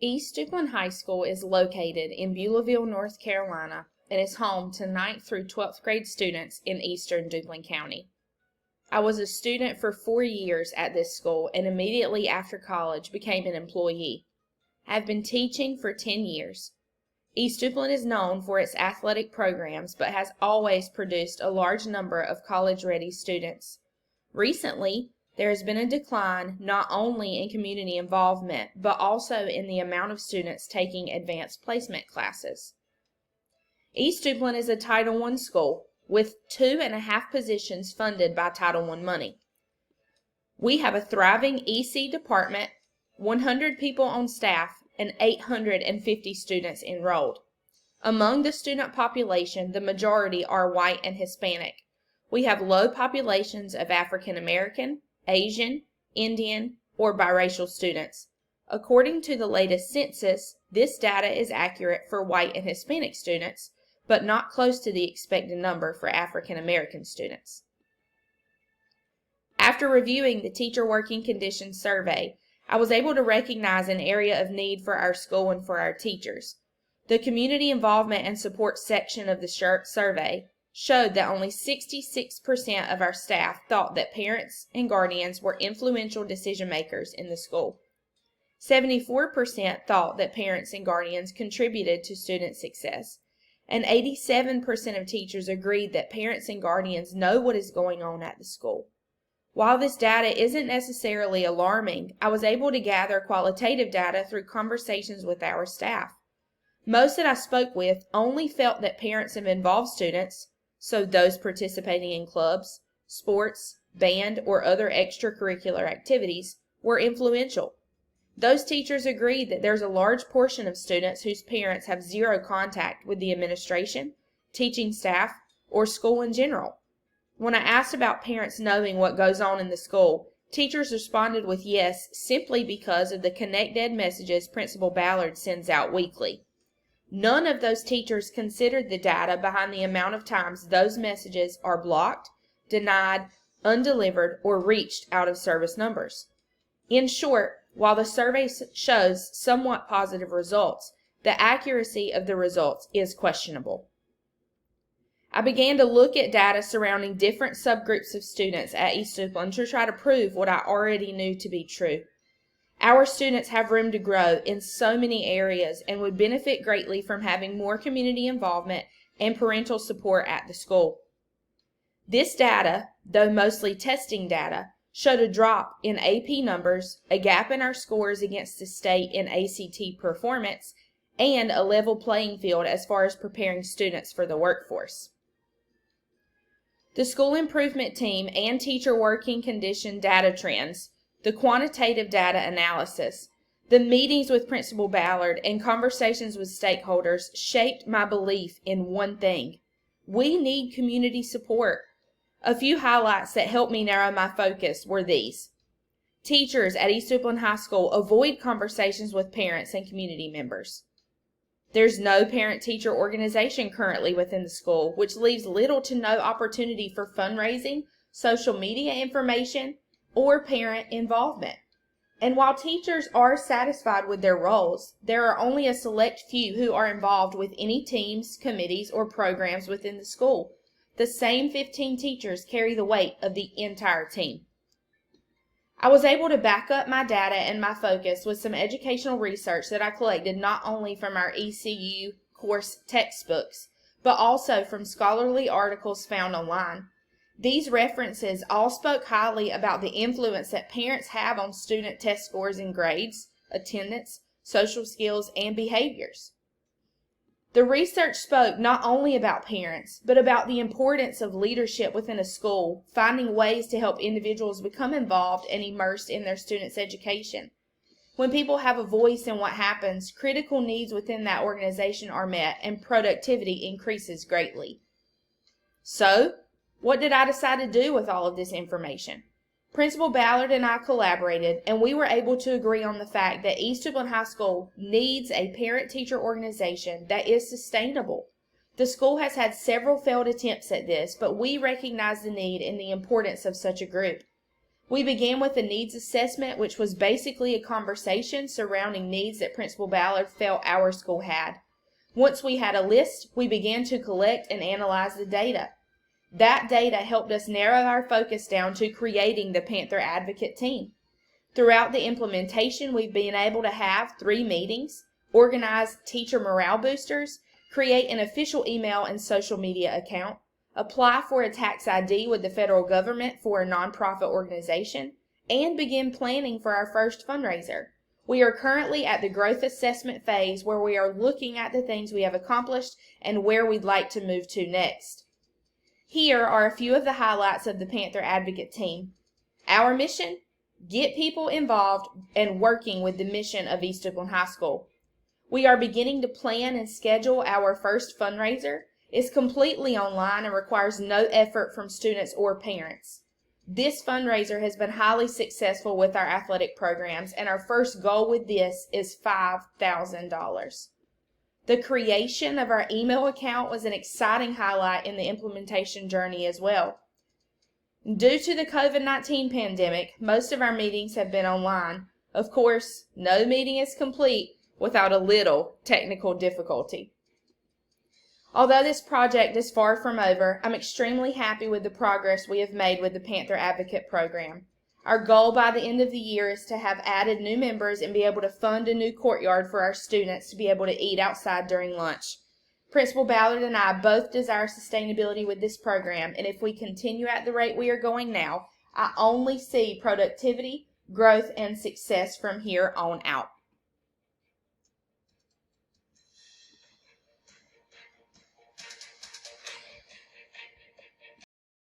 East Duplin High School is located in Beulahville, North Carolina, and is home to 9th through 12th grade students in eastern Duplin County. I was a student for 4 years at this school and immediately after college became an employee. I have been teaching for 10 years. East Duplin is known for its athletic programs but has always produced a large number of college-ready students. Recently, there has been a decline not only in community involvement, but also in the amount of students taking advanced placement classes. East Duplin is a Title I school with 2.5 positions funded by Title I money. We have a thriving EC department, 100 people on staff, and 850 students enrolled. Among the student population, the majority are white and Hispanic. We have low populations of African American, Asian, Indian, or biracial students. According to the latest census, this data is accurate for white and Hispanic students, but not close to the expected number for African American students. After reviewing the Teacher Working Conditions Survey, I was able to recognize an area of need for our school and for our teachers. The Community Involvement and Support section of the survey showed that only 66% of our staff thought that parents and guardians were influential decision makers in the school. 74% thought that parents and guardians contributed to student success, and 87% of teachers agreed that parents and guardians know what is going on at the school. While this data isn't necessarily alarming, I was able to gather qualitative data through conversations with our staff. Most that I spoke with only felt that parents of involved students, so those participating in clubs, sports, band, or other extracurricular activities, were influential. Those teachers agreed that there's a large portion of students whose parents have zero contact with the administration, teaching staff, or school in general. When I asked about parents knowing what goes on in the school, teachers responded with yes simply because of the Connect Ed messages Principal Ballard sends out weekly. None of those teachers considered the data behind the amount of times those messages are blocked, denied, undelivered, or reached out of service numbers. In short, while the survey shows somewhat positive results, the accuracy of the results is questionable. I began to look at data surrounding different subgroups of students at East Duplin to try to prove what I already knew to be true. Our students have room to grow in so many areas and would benefit greatly from having more community involvement and parental support at the school. This data, though mostly testing data, showed a drop in AP numbers, a gap in our scores against the state in ACT performance, and a level playing field as far as preparing students for the workforce. The School Improvement Team and Teacher Working Condition data trends, the quantitative data analysis, the meetings with Principal Ballard, and conversations with stakeholders shaped my belief in one thing: we need community support. A few highlights that helped me narrow my focus were these. Teachers at East Duplin High School avoid conversations with parents and community members. There's no parent-teacher organization currently within the school, which leaves little to no opportunity for fundraising, social media information, or parent involvement. And while teachers are satisfied with their roles, there are only a select few who are involved with any teams, committees, or programs within the school. The same 15 teachers carry the weight of the entire team. I was able to back up my data and my focus with some educational research that I collected not only from our ECU course textbooks, but also from scholarly articles found online. These references all spoke highly about the influence that parents have on student test scores and grades, attendance, social skills, and behaviors. The research spoke not only about parents, but about the importance of leadership within a school, finding ways to help individuals become involved and immersed in their students' education. When people have a voice in what happens, critical needs within that organization are met and productivity increases greatly. So, what did I decide to do with all of this information? Principal Ballard and I collaborated, and we were able to agree on the fact that East Duplin High School needs a parent-teacher organization that is sustainable. The school has had several failed attempts at this, but we recognize the need and the importance of such a group. We began with a needs assessment, which was basically a conversation surrounding needs that Principal Ballard felt our school had. Once we had a list, we began to collect and analyze the data. That data helped us narrow our focus down to creating the Panther Advocate team. Throughout the implementation, we've been able to have 3 meetings, organize teacher morale boosters, create an official email and social media account, apply for a tax ID with the federal government for a nonprofit organization, and begin planning for our first fundraiser. We are currently at the growth assessment phase where we are looking at the things we have accomplished and where we'd like to move to next. Here are a few of the highlights of the Panther Advocate team. Our mission: get people involved and working with the mission of East Duplin High School. We are beginning to plan and schedule our first fundraiser. It's completely online and requires no effort from students or parents. This fundraiser has been highly successful with our athletic programs, and our first goal with this is $5,000. The creation of our email account was an exciting highlight in the implementation journey as well. Due to the COVID-19 pandemic, most of our meetings have been online. Of course, no meeting is complete without a little technical difficulty. Although this project is far from over, I'm extremely happy with the progress we have made with the Panther Advocate program. Our goal by the end of the year is to have added new members and be able to fund a new courtyard for our students to be able to eat outside during lunch. Principal Ballard and I both desire sustainability with this program, and if we continue at the rate we are going now, I only see productivity, growth, and success from here on out.